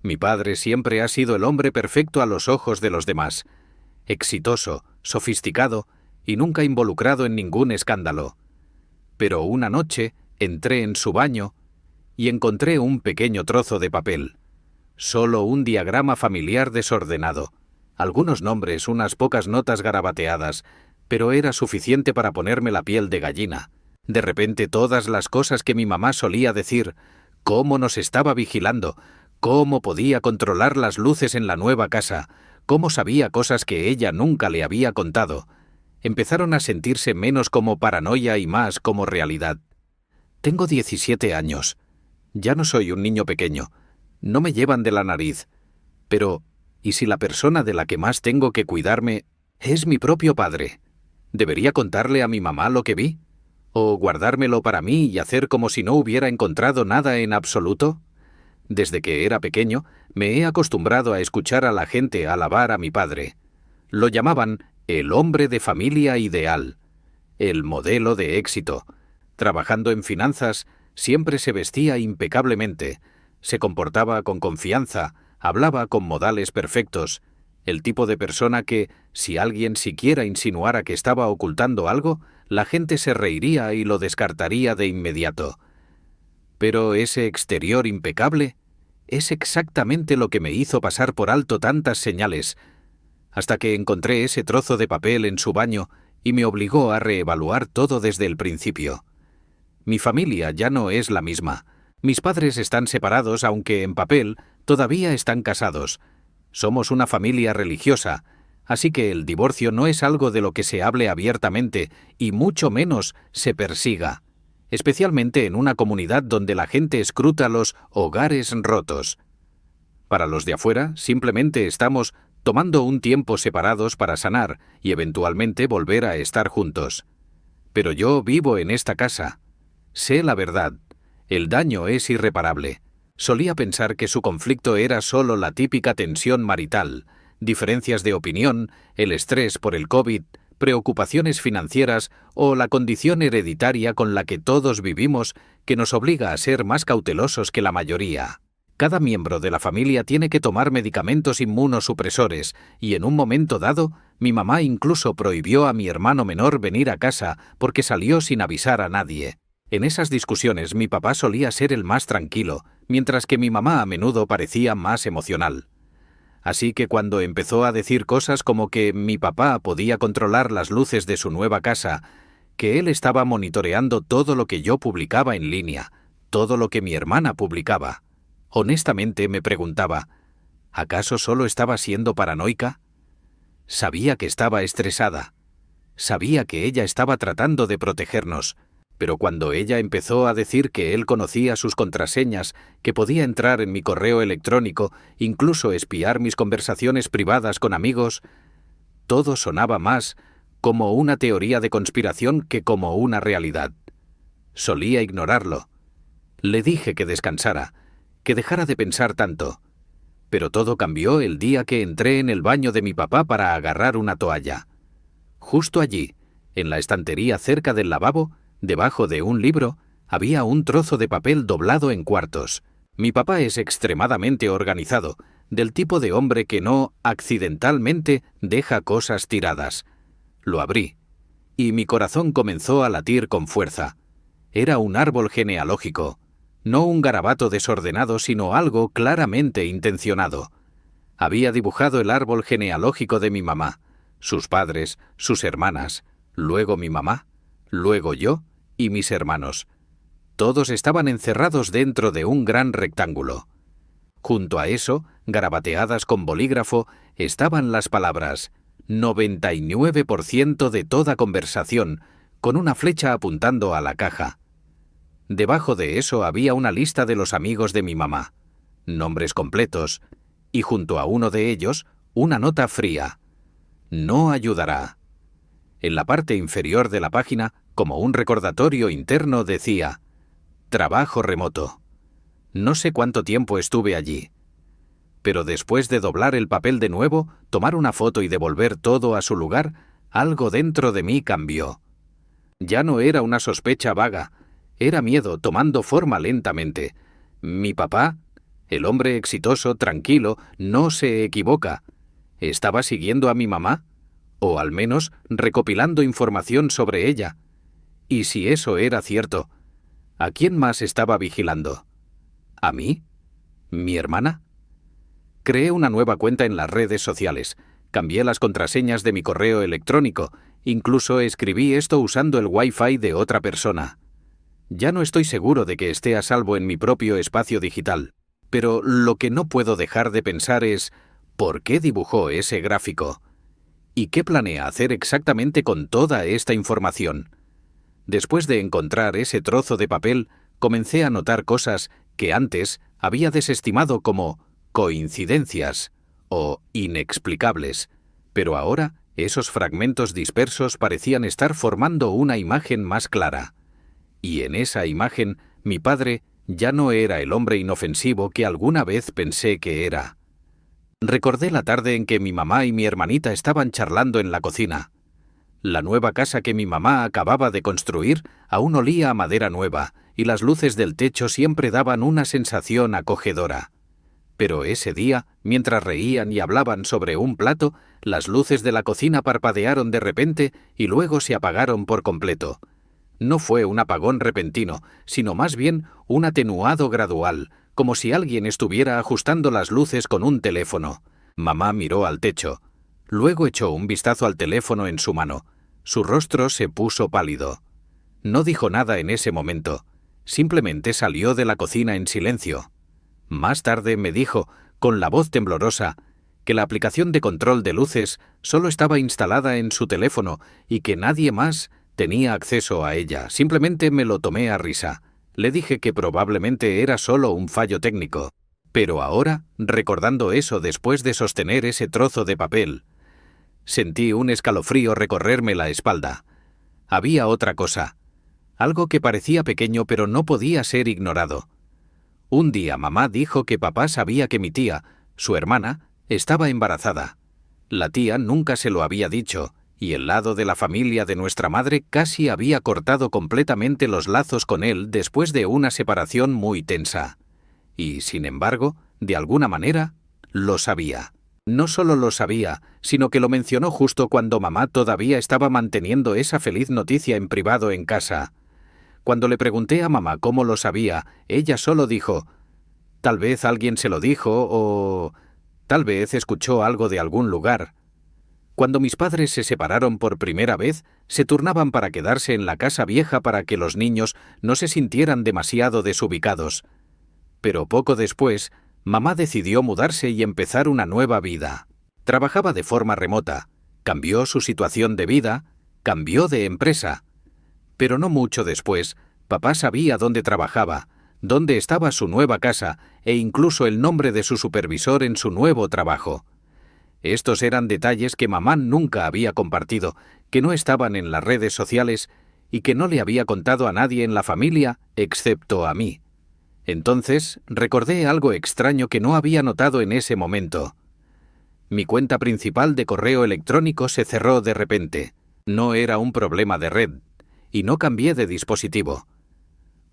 Mi padre siempre ha sido el hombre perfecto a los ojos de los demás, exitoso, sofisticado y nunca involucrado en ningún escándalo. Pero una noche entré en su baño y encontré un pequeño trozo de papel, solo un diagrama familiar desordenado, algunos nombres, unas pocas notas garabateadas, pero era suficiente para ponerme la piel de gallina. De repente todas las cosas que mi mamá solía decir, cómo nos estaba vigilando, cómo podía controlar las luces en la nueva casa, cómo sabía cosas que ella nunca le había contado, empezaron a sentirse menos como paranoia y más como realidad. Tengo 17 años. Ya no soy un niño pequeño. No me llevan de la nariz. Pero, ¿y si la persona de la que más tengo que cuidarme es mi propio padre? ¿Debería contarle a mi mamá lo que vi? ¿O guardármelo para mí y hacer como si no hubiera encontrado nada en absoluto? Desde que era pequeño, me he acostumbrado a escuchar a la gente alabar a mi padre. Lo llamaban el hombre de familia ideal, el modelo de éxito. Trabajando en finanzas, siempre se vestía impecablemente, se comportaba con confianza, hablaba con modales perfectos, el tipo de persona que, si alguien siquiera insinuara que estaba ocultando algo, la gente se reiría y lo descartaría de inmediato. Pero ese exterior impecable es exactamente lo que me hizo pasar por alto tantas señales, hasta que encontré ese trozo de papel en su baño y me obligó a reevaluar todo desde el principio. Mi familia ya no es la misma. Mis padres están separados, aunque en papel todavía están casados. Somos una familia religiosa, así que el divorcio no es algo de lo que se hable abiertamente y mucho menos se persiga, especialmente en una comunidad donde la gente escruta los hogares rotos. Para los de afuera, simplemente estamos tomando un tiempo separados para sanar y eventualmente volver a estar juntos. Pero yo vivo en esta casa. Sé la verdad. El daño es irreparable. Solía pensar que su conflicto era solo la típica tensión marital, diferencias de opinión, el estrés por el COVID, preocupaciones financieras o la condición hereditaria con la que todos vivimos que nos obliga a ser más cautelosos que la mayoría. Cada miembro de la familia tiene que tomar medicamentos inmunosupresores y en un momento dado, mi mamá incluso prohibió a mi hermano menor venir a casa porque salió sin avisar a nadie. En esas discusiones mi papá solía ser el más tranquilo, mientras que mi mamá a menudo parecía más emocional. Así que cuando empezó a decir cosas como que mi papá podía controlar las luces de su nueva casa, que él estaba monitoreando todo lo que yo publicaba en línea, todo lo que mi hermana publicaba, honestamente me preguntaba, ¿acaso solo estaba siendo paranoica? Sabía que estaba estresada. Sabía que ella estaba tratando de protegernos. Pero cuando ella empezó a decir que él conocía sus contraseñas, que podía entrar en mi correo electrónico, incluso espiar mis conversaciones privadas con amigos, todo sonaba más como una teoría de conspiración que como una realidad. Solía ignorarlo. Le dije que descansara, que dejara de pensar tanto. Pero todo cambió el día que entré en el baño de mi papá para agarrar una toalla. Justo allí, en la estantería cerca del lavabo, debajo de un libro, había un trozo de papel doblado en cuartos. Mi papá es extremadamente organizado, del tipo de hombre que no, accidentalmente, deja cosas tiradas. Lo abrí, y mi corazón comenzó a latir con fuerza. Era un árbol genealógico, no un garabato desordenado, sino algo claramente intencionado. Había dibujado el árbol genealógico de mi mamá, sus padres, sus hermanas, luego mi mamá, luego yo y mis hermanos. Todos estaban encerrados dentro de un gran rectángulo. Junto a eso, garabateadas con bolígrafo, estaban las palabras 99% de toda conversación, con una flecha apuntando a la caja. Debajo de eso había una lista de los amigos de mi mamá, nombres completos, y junto a uno de ellos, una nota fría. No ayudará. En la parte inferior de la página, como un recordatorio interno, decía: trabajo remoto. No sé cuánto tiempo estuve allí. Pero después de doblar el papel de nuevo, tomar una foto y devolver todo a su lugar, algo dentro de mí cambió. Ya no era una sospecha vaga, era miedo tomando forma lentamente. Mi papá El hombre exitoso, tranquilo, no se equivoca. ¿Estaba siguiendo a mi mamá? O al menos recopilando información sobre ella. Y si eso era cierto, ¿a quién más estaba vigilando? ¿A mí? ¿Mi hermana? Creé una nueva cuenta en las redes sociales. Cambié las contraseñas de mi correo electrónico. Incluso escribí esto usando el Wi-Fi de otra persona. Ya no estoy seguro de que esté a salvo en mi propio espacio digital. Pero lo que no puedo dejar de pensar es, ¿por qué dibujó ese gráfico? ¿Y qué planea hacer exactamente con toda esta información? Después de encontrar ese trozo de papel, comencé a notar cosas que antes había desestimado como coincidencias o inexplicables, pero ahora esos fragmentos dispersos parecían estar formando una imagen más clara. Y en esa imagen, mi padre ya no era el hombre inofensivo que alguna vez pensé que era. Recordé la tarde en que mi mamá y mi hermanita estaban charlando en la cocina. La nueva casa que mi mamá acababa de construir aún olía a madera nueva, y las luces del techo siempre daban una sensación acogedora. Pero ese día, mientras reían y hablaban sobre un plato, las luces de la cocina parpadearon de repente y luego se apagaron por completo. No fue un apagón repentino, sino más bien un atenuado gradual, como si alguien estuviera ajustando las luces con un teléfono. Mamá miró al techo. Luego echó un vistazo al teléfono en su mano. Su rostro se puso pálido. No dijo nada en ese momento. Simplemente salió de la cocina en silencio. Más tarde me dijo, con la voz temblorosa, que la aplicación de control de luces solo estaba instalada en su teléfono y que nadie más tenía acceso a ella. Simplemente me lo tomé a risa. Le dije que probablemente era solo un fallo técnico. Pero ahora, recordando eso después de sostener ese trozo de papel, sentí un escalofrío recorrerme la espalda. Había otra cosa. Algo que parecía pequeño pero no podía ser ignorado. Un día mamá dijo que papá sabía que mi tía, su hermana, estaba embarazada. La tía nunca se lo había dicho, y el lado de la familia de nuestra madre casi había cortado completamente los lazos con él después de una separación muy tensa. Y, sin embargo, de alguna manera, lo sabía. No solo lo sabía, sino que lo mencionó justo cuando mamá todavía estaba manteniendo esa feliz noticia en privado en casa. Cuando le pregunté a mamá cómo lo sabía, ella solo dijo, tal vez alguien se lo dijo o tal vez escuchó algo de algún lugar. Cuando mis padres se separaron por primera vez, se turnaban para quedarse en la casa vieja para que los niños no se sintieran demasiado desubicados. Pero poco después, mamá decidió mudarse y empezar una nueva vida. Trabajaba de forma remota, cambió su situación de vida, cambió de empresa. Pero no mucho después, papá sabía dónde trabajaba, dónde estaba su nueva casa e incluso el nombre de su supervisor en su nuevo trabajo. Estos eran detalles que mamá nunca había compartido, que no estaban en las redes sociales y que no le había contado a nadie en la familia excepto a mí. Entonces recordé algo extraño que no había notado en ese momento. Mi cuenta principal de correo electrónico se cerró de repente. No era un problema de red, y no cambié de dispositivo.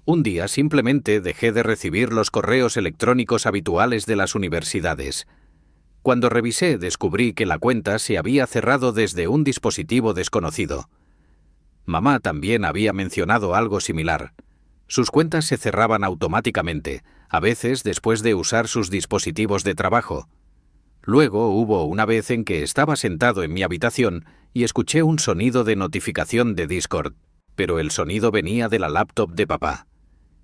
Un día simplemente dejé de recibir los correos electrónicos habituales de las universidades. Cuando revisé, descubrí que la cuenta se había cerrado desde un dispositivo desconocido. Mamá también había mencionado algo similar. Sus cuentas se cerraban automáticamente, a veces después de usar sus dispositivos de trabajo. Luego hubo una vez en que estaba sentado en mi habitación y escuché un sonido de notificación de Discord, pero el sonido venía de la laptop de papá.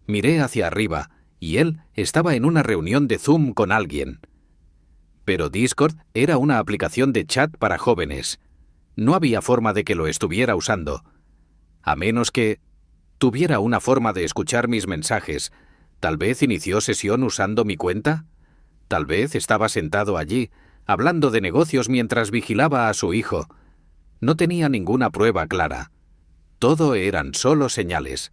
Miré hacia arriba y él estaba en una reunión de Zoom con alguien. Pero Discord era una aplicación de chat para jóvenes. No había forma de que lo estuviera usando. A menos que tuviera una forma de escuchar mis mensajes. Tal vez inició sesión usando mi cuenta. Tal vez estaba sentado allí, hablando de negocios mientras vigilaba a su hijo. No tenía ninguna prueba clara. Todo eran solo señales.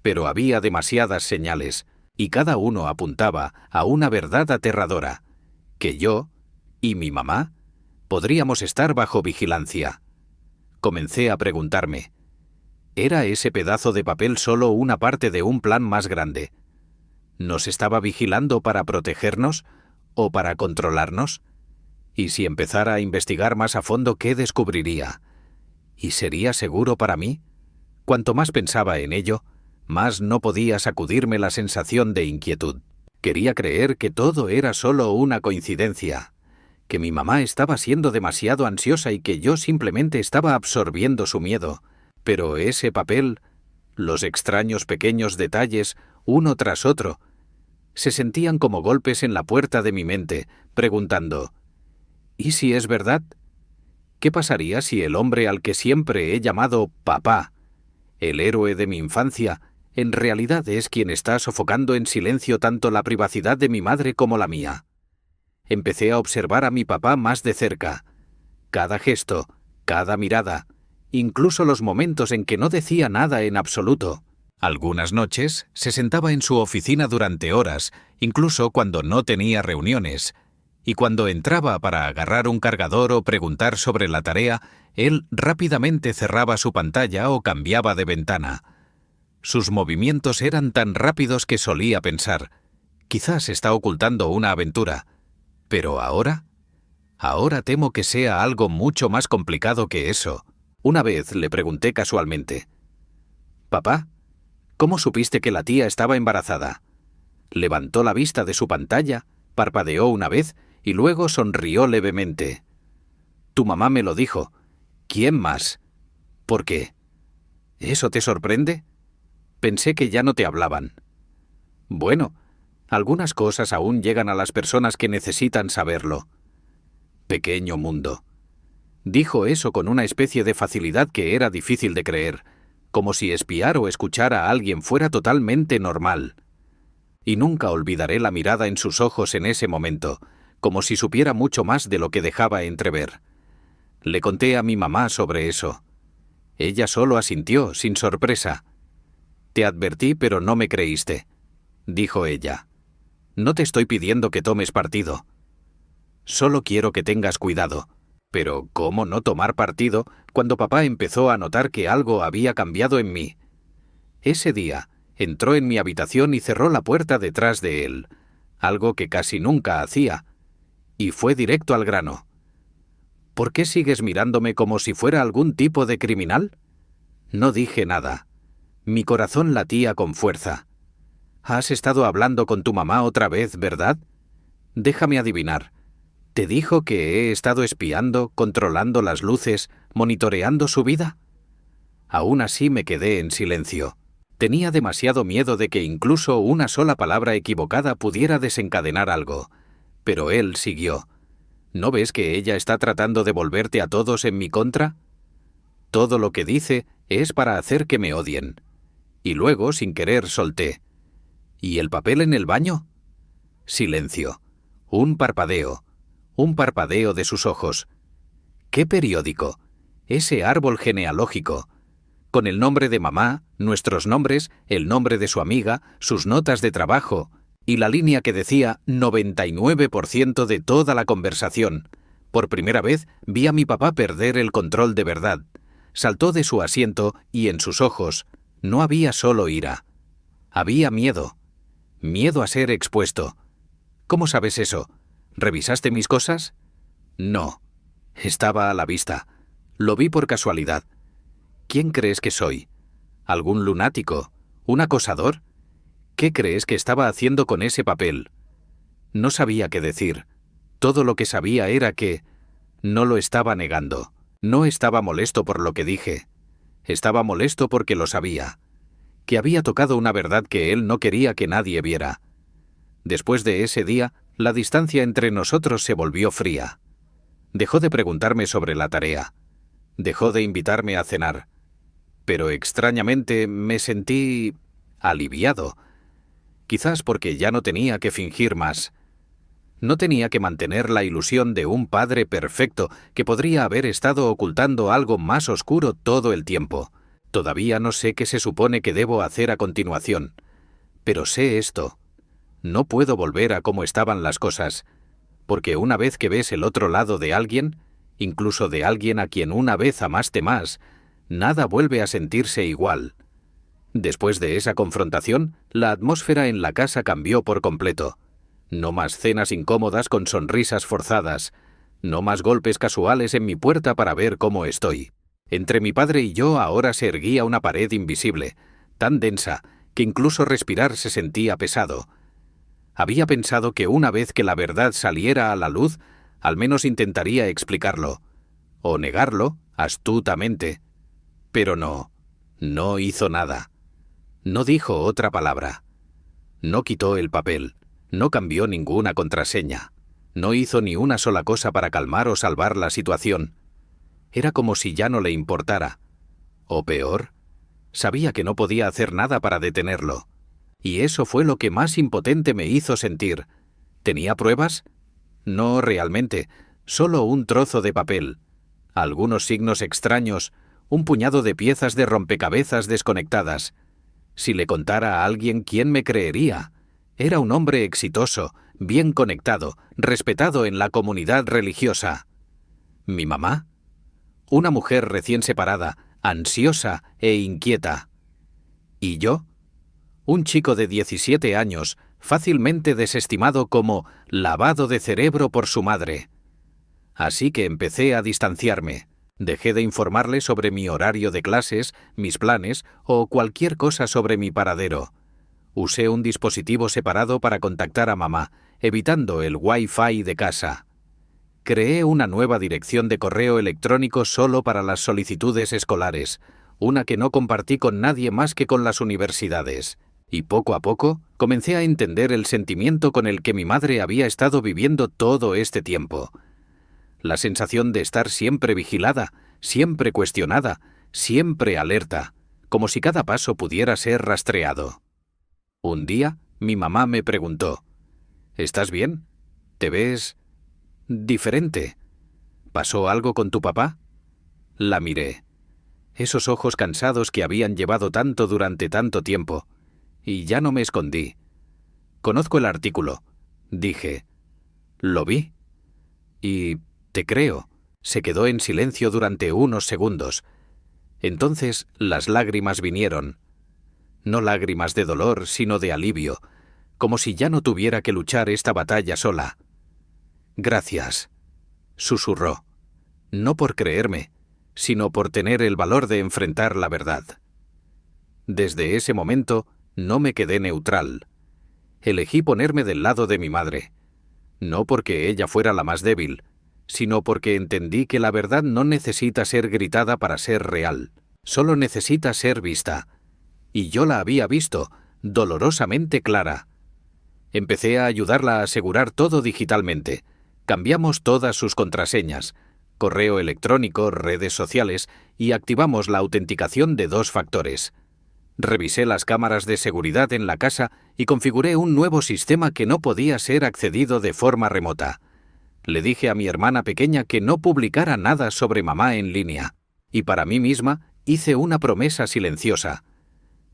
Pero había demasiadas señales, y cada uno apuntaba a una verdad aterradora, que yo y mi mamá podríamos estar bajo vigilancia. Comencé a preguntarme, ¿era ese pedazo de papel solo una parte de un plan más grande? ¿Nos estaba vigilando para protegernos o para controlarnos? Y si empezara a investigar más a fondo, ¿qué descubriría? ¿Y sería seguro para mí? Cuanto más pensaba en ello, más no podía sacudirme la sensación de inquietud. Quería creer que todo era solo una coincidencia, que mi mamá estaba siendo demasiado ansiosa y que yo simplemente estaba absorbiendo su miedo. Pero ese papel, los extraños pequeños detalles, uno tras otro, se sentían como golpes en la puerta de mi mente, preguntando: ¿y si es verdad? ¿Qué pasaría si el hombre al que siempre he llamado papá, el héroe de mi infancia, en realidad es quien está sofocando en silencio tanto la privacidad de mi madre como la mía? Empecé a observar a mi papá más de cerca. Cada gesto, cada mirada, incluso los momentos en que no decía nada en absoluto. Algunas noches se sentaba en su oficina durante horas, incluso cuando no tenía reuniones, y cuando entraba para agarrar un cargador o preguntar sobre la tarea, él rápidamente cerraba su pantalla o cambiaba de ventana. Sus movimientos eran tan rápidos que solía pensar: quizás está ocultando una aventura. Pero ahora temo que sea algo mucho más complicado que eso. Una vez le pregunté casualmente: «Papá, ¿cómo supiste que la tía estaba embarazada?». Levantó la vista de su pantalla, parpadeó una vez y luego sonrió levemente. «Tu mamá me lo dijo. ¿Quién más?». «¿Por qué? ¿Eso te sorprende? Pensé que ya no te hablaban». «Bueno, algunas cosas aún llegan a las personas que necesitan saberlo». Pequeño mundo. Dijo eso con una especie de facilidad que era difícil de creer, como si espiar o escuchar a alguien fuera totalmente normal. Y nunca olvidaré la mirada en sus ojos en ese momento, como si supiera mucho más de lo que dejaba entrever. Le conté a mi mamá sobre eso. Ella solo asintió, sin sorpresa. «Te advertí, pero no me creíste», dijo ella. «No te estoy pidiendo que tomes partido. Solo quiero que tengas cuidado». Pero ¿cómo no tomar partido cuando papá empezó a notar que algo había cambiado en mí? Ese día entró en mi habitación y cerró la puerta detrás de él, algo que casi nunca hacía, y fue directo al grano. «¿Por qué sigues mirándome como si fuera algún tipo de criminal?». No dije nada. Mi corazón latía con fuerza. «Has estado hablando con tu mamá otra vez, ¿verdad? Déjame adivinar. ¿Te dijo que he estado espiando, controlando las luces, monitoreando su vida?». Aún así me quedé en silencio. Tenía demasiado miedo de que incluso una sola palabra equivocada pudiera desencadenar algo. Pero él siguió. «¿No ves que ella está tratando de volverte a todos en mi contra? Todo lo que dice es para hacer que me odien». Y luego, sin querer, solté: «¿Y el papel en el baño?». Silencio. Un parpadeo de sus ojos. «¿Qué periódico?». «Ese árbol genealógico, con el nombre de mamá, nuestros nombres, el nombre de su amiga, sus notas de trabajo, y la línea que decía 99% de toda la conversación». Por primera vez vi a mi papá perder el control de verdad. Saltó de su asiento y en sus ojos no había solo ira. Había miedo. Miedo a ser expuesto. «¿Cómo sabes eso? ¿Revisaste mis cosas?». «No». Estaba a la vista. Lo vi por casualidad. «¿Quién crees que soy? ¿Algún lunático? ¿Un acosador? ¿Qué crees que estaba haciendo con ese papel?». No sabía qué decir. Todo lo que sabía era que no lo estaba negando. No estaba molesto por lo que dije. Estaba molesto porque lo sabía. Que había tocado una verdad que él no quería que nadie viera. Después de ese día, la distancia entre nosotros se volvió fría. Dejó de preguntarme sobre la tarea. Dejó de invitarme a cenar. Pero extrañamente me sentí aliviado. Quizás porque ya no tenía que fingir más. No tenía que mantener la ilusión de un padre perfecto que podría haber estado ocultando algo más oscuro todo el tiempo. Todavía no sé qué se supone que debo hacer a continuación. Pero sé esto. No puedo volver a cómo estaban las cosas, porque una vez que ves el otro lado de alguien, incluso de alguien a quien una vez amaste más, nada vuelve a sentirse igual. Después de esa confrontación, la atmósfera en la casa cambió por completo. No más cenas incómodas con sonrisas forzadas. No más golpes casuales en mi puerta para ver cómo estoy. Entre mi padre y yo ahora se erguía una pared invisible, tan densa que incluso respirar se sentía pesado. Había pensado que una vez que la verdad saliera a la luz, al menos intentaría explicarlo, o negarlo astutamente. Pero no hizo nada. No dijo otra palabra. No quitó el papel, no cambió ninguna contraseña, no hizo ni una sola cosa para calmar o salvar la situación. Era como si ya no le importara. O peor, sabía que no podía hacer nada para detenerlo. Y eso fue lo que más impotente me hizo sentir. ¿Tenía pruebas? No realmente, solo un trozo de papel, algunos signos extraños, un puñado de piezas de rompecabezas desconectadas. Si le contara a alguien, ¿quién me creería? Era un hombre exitoso, bien conectado, respetado en la comunidad religiosa. ¿Mi mamá? Una mujer recién separada, ansiosa e inquieta. ¿Y yo? Un chico de 17 años, fácilmente desestimado como lavado de cerebro por su madre. Así que empecé a distanciarme. Dejé de informarle sobre mi horario de clases, mis planes o cualquier cosa sobre mi paradero. Usé un dispositivo separado para contactar a mamá, evitando el Wi-Fi de casa. Creé una nueva dirección de correo electrónico solo para las solicitudes escolares, una que no compartí con nadie más que con las universidades. Y poco a poco comencé a entender el sentimiento con el que mi madre había estado viviendo todo este tiempo. La sensación de estar siempre vigilada, siempre cuestionada, siempre alerta, como si cada paso pudiera ser rastreado. Un día, mi mamá me preguntó: ¿estás bien? ¿Te ves diferente? ¿Pasó algo con tu papá? La miré. Esos ojos cansados que habían llevado tanto durante tanto tiempo. Y ya no me escondí. Conozco el artículo, dije. Lo vi. Y te creo. Se quedó en silencio durante unos segundos. Entonces las lágrimas vinieron. No lágrimas de dolor, sino de alivio, como si ya no tuviera que luchar esta batalla sola. Gracias, susurró. No por creerme, sino por tener el valor de enfrentar la verdad. Desde ese momento no me quedé neutral. Elegí ponerme del lado de mi madre. No porque ella fuera la más débil, sino porque entendí que la verdad no necesita ser gritada para ser real. Solo necesita ser vista. Y yo la había visto, dolorosamente clara. Empecé a ayudarla a asegurar todo digitalmente. Cambiamos todas sus contraseñas, correo electrónico, redes sociales, y activamos la autenticación de 2 factores. Revisé las cámaras de seguridad en la casa y configuré un nuevo sistema que no podía ser accedido de forma remota. Le dije a mi hermana pequeña que no publicara nada sobre mamá en línea. Y para mí misma hice una promesa silenciosa.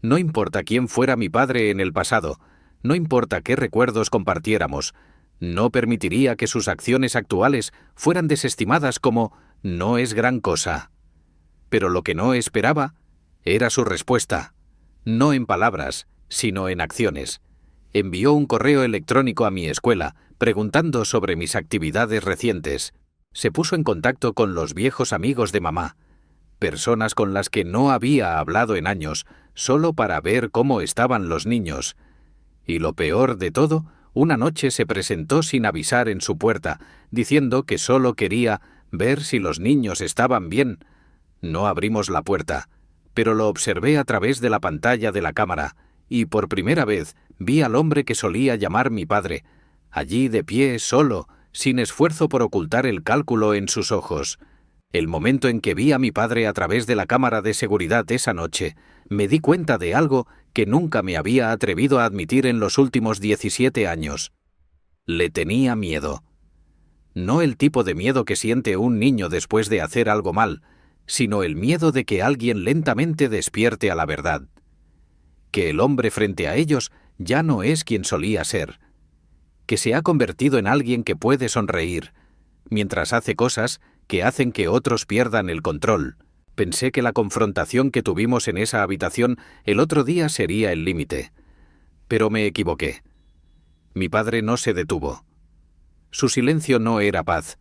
No importa quién fuera mi padre en el pasado, no importa qué recuerdos compartiéramos, no permitiría que sus acciones actuales fueran desestimadas como no es gran cosa. Pero lo que no esperaba era su respuesta. No en palabras, sino en acciones. Envió un correo electrónico a mi escuela, preguntando sobre mis actividades recientes. Se puso en contacto con los viejos amigos de mamá, personas con las que no había hablado en años, solo para ver cómo estaban los niños. Y lo peor de todo, una noche se presentó sin avisar en su puerta, diciendo que solo quería ver si los niños estaban bien. No abrimos la puerta, pero lo observé a través de la pantalla de la cámara, y por primera vez vi al hombre que solía llamar mi padre, allí de pie, solo, sin esfuerzo por ocultar el cálculo en sus ojos. El momento en que vi a mi padre a través de la cámara de seguridad esa noche, me di cuenta de algo que nunca me había atrevido a admitir en los últimos 17 años. Le tenía miedo. No el tipo de miedo que siente un niño después de hacer algo mal, sino el miedo de que alguien lentamente despierte a la verdad. Que el hombre frente a ellos ya no es quien solía ser. Que se ha convertido en alguien que puede sonreír, mientras hace cosas que hacen que otros pierdan el control, Pensé que la confrontación que tuvimos en esa habitación el otro día sería el límite. Pero me equivoqué. Mi padre no se detuvo. Su silencio no era paz,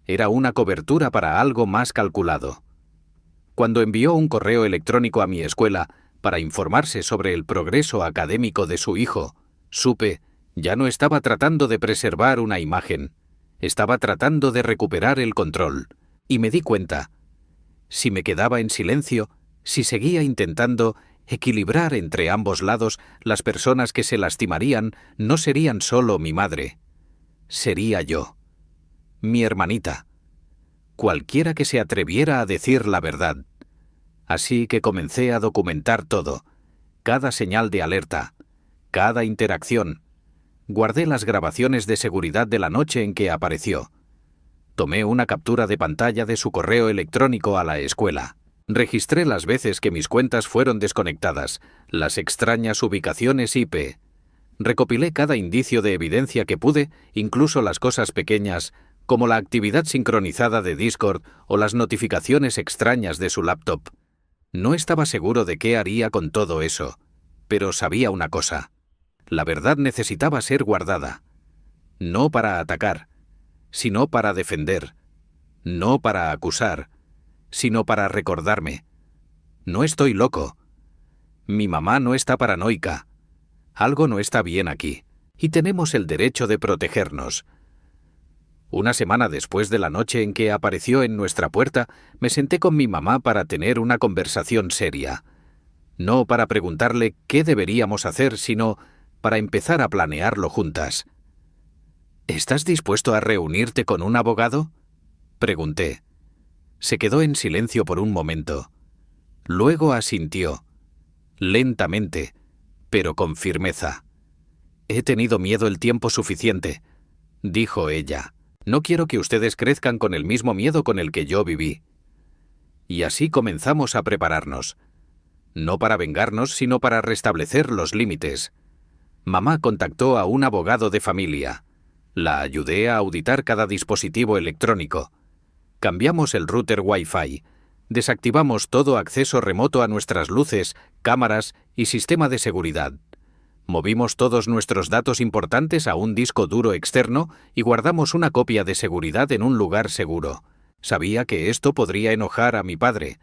era una cobertura para algo más calculado. Cuando envió un correo electrónico a mi escuela para informarse sobre el progreso académico de su hijo, supe, ya no estaba tratando de preservar una imagen, estaba tratando de recuperar el control, y me di cuenta. Si me quedaba en silencio, si seguía intentando equilibrar entre ambos lados, las personas que se lastimarían no serían solo mi madre. Sería yo, mi hermanita, cualquiera que se atreviera a decir la verdad. Así que comencé a documentar todo, cada señal de alerta, cada interacción. Guardé las grabaciones de seguridad de la noche en que apareció. Tomé una captura de pantalla de su correo electrónico a la escuela. Registré las veces que mis cuentas fueron desconectadas, las extrañas ubicaciones IP. Recopilé cada indicio de evidencia que pude, incluso las cosas pequeñas, como la actividad sincronizada de Discord o las notificaciones extrañas de su laptop. No estaba seguro de qué haría con todo eso, pero sabía una cosa. La verdad necesitaba ser guardada. No para atacar, sino para defender. No para acusar, sino para recordarme. No estoy loco. Mi mamá no está paranoica. Algo no está bien aquí, y tenemos el derecho de protegernos. Una semana después de la noche en que apareció en nuestra puerta, me senté con mi mamá para tener una conversación seria. No para preguntarle qué deberíamos hacer, sino para empezar a planearlo juntas. ¿Estás dispuesto a reunirte con un abogado?, pregunté. Se quedó en silencio por un momento. Luego asintió, lentamente, pero con firmeza. He tenido miedo el tiempo suficiente, dijo ella. No quiero que ustedes crezcan con el mismo miedo con el que yo viví. Y así comenzamos a prepararnos. No para vengarnos, sino para restablecer los límites. Mamá contactó a un abogado de familia. La ayudé a auditar cada dispositivo electrónico. Cambiamos el router Wi-Fi. Desactivamos todo acceso remoto a nuestras luces, cámaras y sistema de seguridad. Movimos todos nuestros datos importantes a un disco duro externo y guardamos una copia de seguridad en un lugar seguro. Sabía que esto podría enojar a mi padre.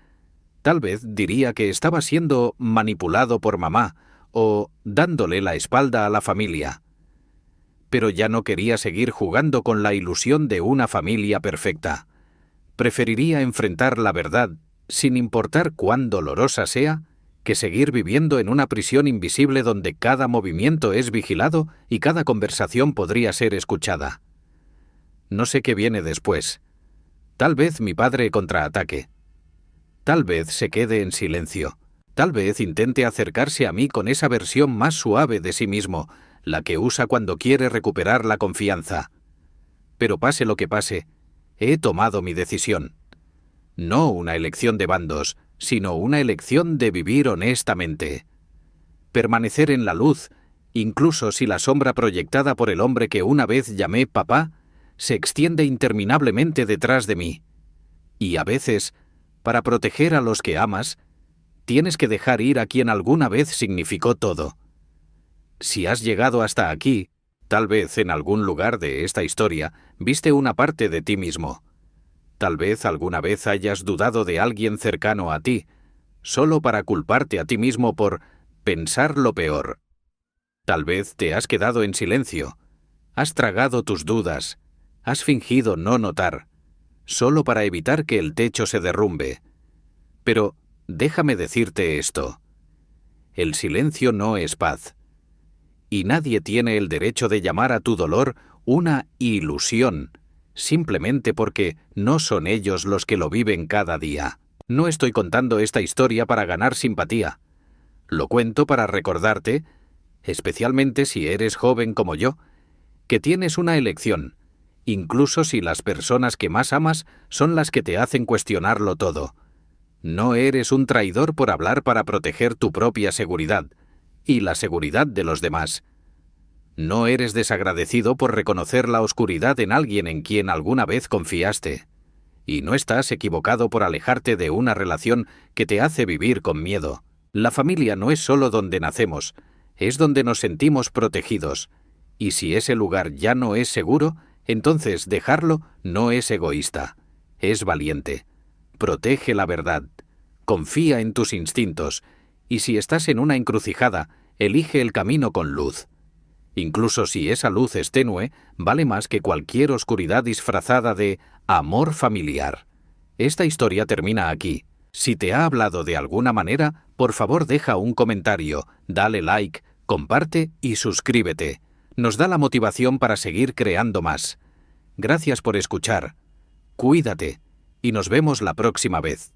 Tal vez diría que estaba siendo manipulado por mamá o dándole la espalda a la familia. Pero ya no quería seguir jugando con la ilusión de una familia perfecta. Preferiría enfrentar la verdad, sin importar cuán dolorosa sea, que seguir viviendo en una prisión invisible donde cada movimiento es vigilado y cada conversación podría ser escuchada. No sé qué viene después. Tal vez mi padre contraataque. Tal vez se quede en silencio. Tal vez intente acercarse a mí con esa versión más suave de sí mismo, la que usa cuando quiere recuperar la confianza. Pero pase lo que pase, he tomado mi decisión. No una elección de bandos, sino una elección de vivir honestamente. Permanecer en la luz, incluso si la sombra proyectada por el hombre que una vez llamé papá, se extiende interminablemente detrás de mí. Y a veces, para proteger a los que amas, tienes que dejar ir a quien alguna vez significó todo. Si has llegado hasta aquí, tal vez en algún lugar de esta historia viste una parte de ti mismo. Tal vez alguna vez hayas dudado de alguien cercano a ti, solo para culparte a ti mismo por pensar lo peor. Tal vez te has quedado en silencio, has tragado tus dudas, has fingido no notar, solo para evitar que el techo se derrumbe. Pero déjame decirte esto. El silencio no es paz. Y nadie tiene el derecho de llamar a tu dolor una ilusión, simplemente porque no son ellos los que lo viven cada día. No estoy contando esta historia para ganar simpatía. Lo cuento para recordarte, especialmente si eres joven como yo, que tienes una elección, incluso si las personas que más amas son las que te hacen cuestionarlo todo. No eres un traidor por hablar para proteger tu propia seguridad y la seguridad de los demás. No eres desagradecido por reconocer la oscuridad en alguien en quien alguna vez confiaste. Y no estás equivocado por alejarte de una relación que te hace vivir con miedo. La familia no es solo donde nacemos, es donde nos sentimos protegidos. Y si ese lugar ya no es seguro, entonces dejarlo no es egoísta, es valiente. Protege la verdad, confía en tus instintos, y si estás en una encrucijada, elige el camino con luz. Incluso si esa luz es tenue, vale más que cualquier oscuridad disfrazada de amor familiar. Esta historia termina aquí. Si te ha hablado de alguna manera, por favor deja un comentario, dale like, comparte y suscríbete. Nos da la motivación para seguir creando más. Gracias por escuchar. Cuídate y nos vemos la próxima vez.